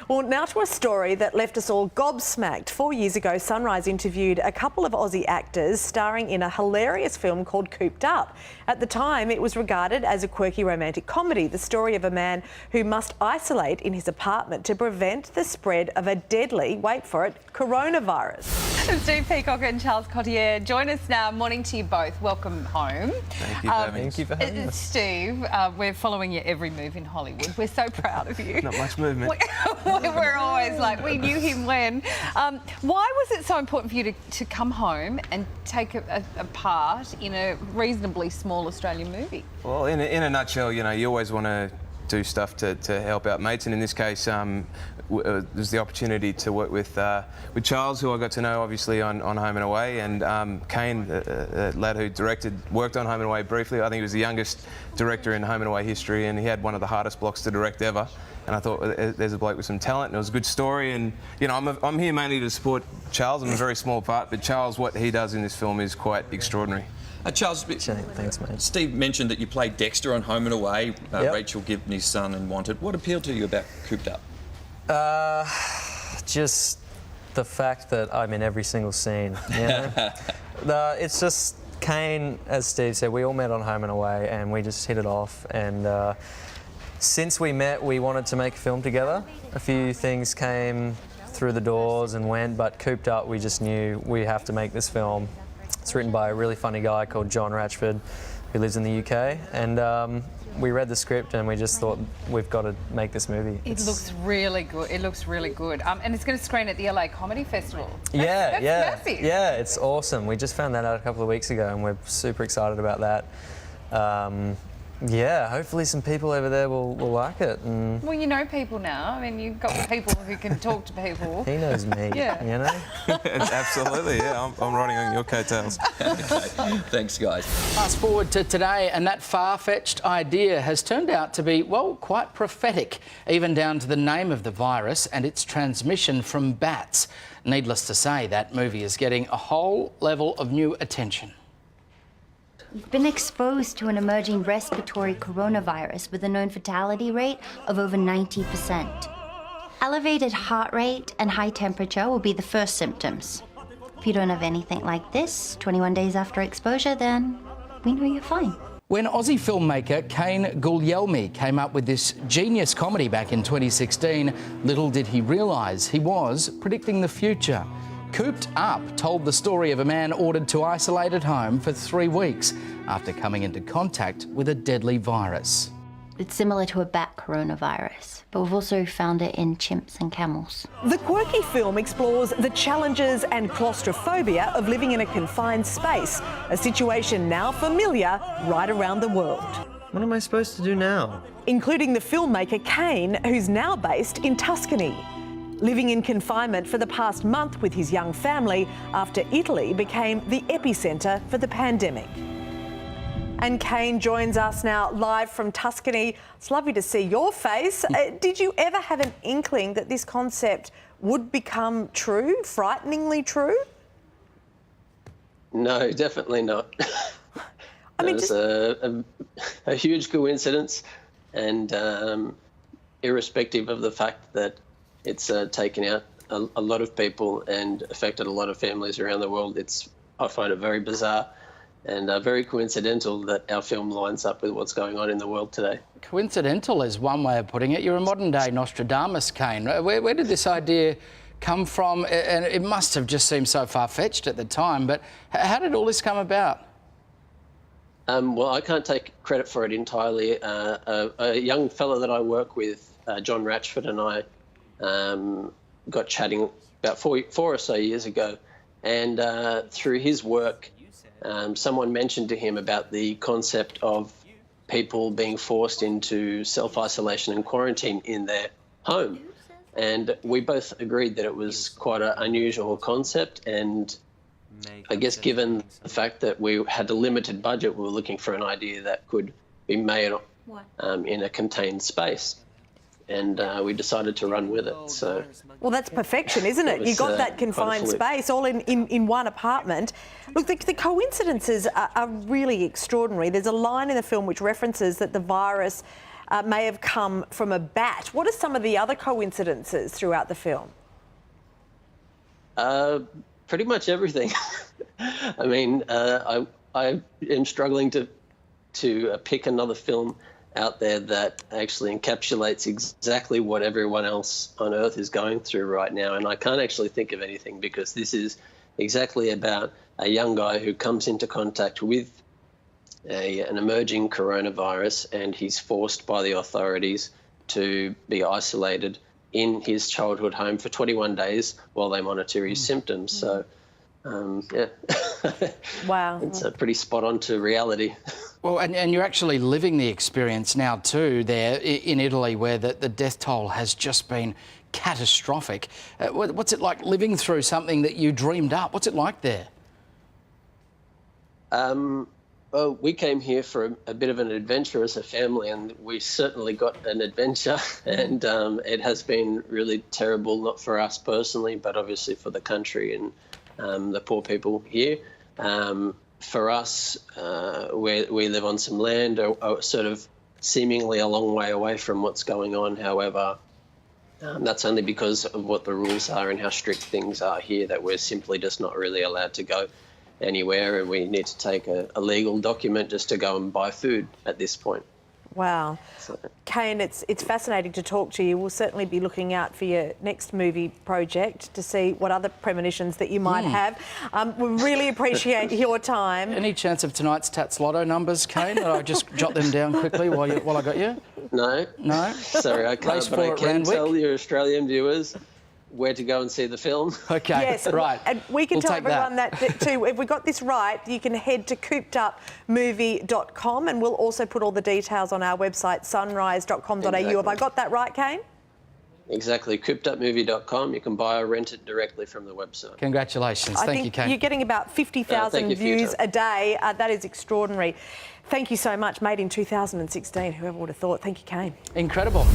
Well, now to a story that left us all gobsmacked. 4 years ago, Sunrise interviewed a couple of Aussie actors starring in a hilarious film called Cooped Up. At the time, it was regarded as a quirky romantic comedy, the story of a man who must isolate in his apartment to prevent the spread of a deadly, wait for it, coronavirus. Steve Peacock and Charles Cottier join us now. Morning to you both. Welcome home. Thank you for having us. Thank you for having us. Steve, we're following your every move in Hollywood. We're so proud of you. Not much movement. We're always like, we knew him when. Why was it so important for you to come home and take a part in a reasonably small Australian movie? Well, in a nutshell, you know, you always want to do stuff to help out mates, and in this case, there's the opportunity to work with Charles, who I got to know obviously on Home and Away, and Kane, the lad who worked on Home and Away briefly. I think he was the youngest director in Home and Away history, and he had one of the hardest blocks to direct ever. And I thought, there's a bloke with some talent, and it was a good story. And you know, I'm here mainly to support Charles. I'm a very small part, but Charles, what he does in this film is quite extraordinary. Charles, thanks, mate. Steve mentioned that you played Dexter on Home and Away, Yep. Rachel Gibney's son in Wanted. What appealed to you about Cooped Up? Just the fact that I'm in every single scene. You know? It's just Kane, as Steve said, we all met on Home and Away, and we just hit it off. And since we met, we wanted to make a film together. A few things came through the doors and went, but Cooped Up, we just knew we have to make this film. It's written by a really funny guy called John Ratchford, who lives in the UK, and we read the script and we just thought, we've got to make this movie. It looks really good. It looks really good. And it's going to screen at the LA Comedy Festival. That's massive. Yeah, it's awesome. We just found that out a couple of weeks ago, and we're super excited about that. Yeah, hopefully some people over there will like it. And Well, you know people now. I mean, you've got people who can talk to people. he knows me, Yeah. you know? Absolutely, yeah. I'm riding on your coattails. Thanks, guys. Fast forward to today, and that far-fetched idea has turned out to be, well, quite prophetic, even down to the name of the virus and its transmission from bats. Needless to say, that movie is getting a whole level of new attention. We've been exposed to an emerging respiratory coronavirus with a known fatality rate of over 90%. Elevated heart rate and high temperature will be the first symptoms. If you don't have anything like this 21 days after exposure, then we know you're fine. When Aussie filmmaker Kane Guglielmi came up with this genius comedy back in 2016, little did he realise he was predicting the future. Cooped Up told the story of a man ordered to isolate at home for 3 weeks after coming into contact with a deadly virus. It's similar to a bat coronavirus, but we've also found it in chimps and camels. The quirky film explores the challenges and claustrophobia of living in a confined space, a situation now familiar right around the world. What am I supposed to do now? Including the filmmaker Kane, who's now based in Tuscany. Living in confinement for the past month with his young family after Italy became the epicentre for the pandemic. And Kane joins us now live from Tuscany. It's lovely to see your face. Did you ever have an inkling that this concept would become true, frighteningly true? No, definitely not. I mean, It's a huge coincidence, and irrespective of the fact that it's taken out a lot of people and affected a lot of families around the world, I find it very bizarre and very coincidental that our film lines up with what's going on in the world today. Coincidental is one way of putting it. You're a modern-day Nostradamus, Kane. Where did this idea come from? And it must have just seemed so far-fetched at the time, but how did all this come about? Well, I can't take credit for it entirely. A young fellow that I work with, John Ratchford, and I got chatting about four or so years ago, and through his work, someone mentioned to him about the concept of people being forced into self-isolation and quarantine in their home. And we both agreed that it was quite an unusual concept, and I guess given the fact that we had a limited budget, we were looking for an idea that could be made in a contained space. And we decided to run with it. So, well, that's perfection, isn't it? You got that confined space all in one apartment. Look, the coincidences are really extraordinary. There's a line in the film which references that the virus may have come from a bat. What are some of the other coincidences throughout the film? Pretty much everything. I mean, I am struggling to pick another film out there that actually encapsulates exactly what everyone else on Earth is going through right now. And I can't actually think of anything, because this is exactly about a young guy who comes into contact with an emerging coronavirus, and he's forced by the authorities to be isolated in his childhood home for 21 days while they monitor his symptoms. So, yeah. Wow. It's pretty spot on to reality. Well, and you're actually living the experience now too there in Italy, where the death toll has just been catastrophic. What's it like living through something that you dreamed up? What's it like there? Well, we came here for a bit of an adventure as a family, and we certainly got an adventure. And it has been really terrible, not for us personally, but obviously for the country and the poor people here. For us, we live on some land, sort of seemingly a long way away from what's going on. However, that's only because of what the rules are and how strict things are here, that we're simply just not really allowed to go anywhere, and we need to take a legal document just to go and buy food at this point. Wow. So, Kane, it's fascinating to talk to you. We'll certainly be looking out for your next movie project to see what other premonitions that you might have. We really appreciate your time. Any chance of tonight's Tats Lotto numbers, Kane? I'll just jot them down quickly while I got you. No. No? Sorry, I can't, but I can tell your Australian viewers where to go and see the film. Okay, yes, right. And we can We'll tell take everyone that too. If we got this right, you can head to coopedupmovie.com, and we'll also put all the details on our website, sunrise.com.au. Exactly. Have I got that right, Kane? Exactly, coopedupmovie.com. You can buy or rent it directly from the website. Congratulations. I Thank think you, Kane. you're getting about 50,000 thank you for your views time. a day. That is extraordinary. Thank you so much. Made in 2016. Whoever would have thought. Thank you, Kane. Incredible.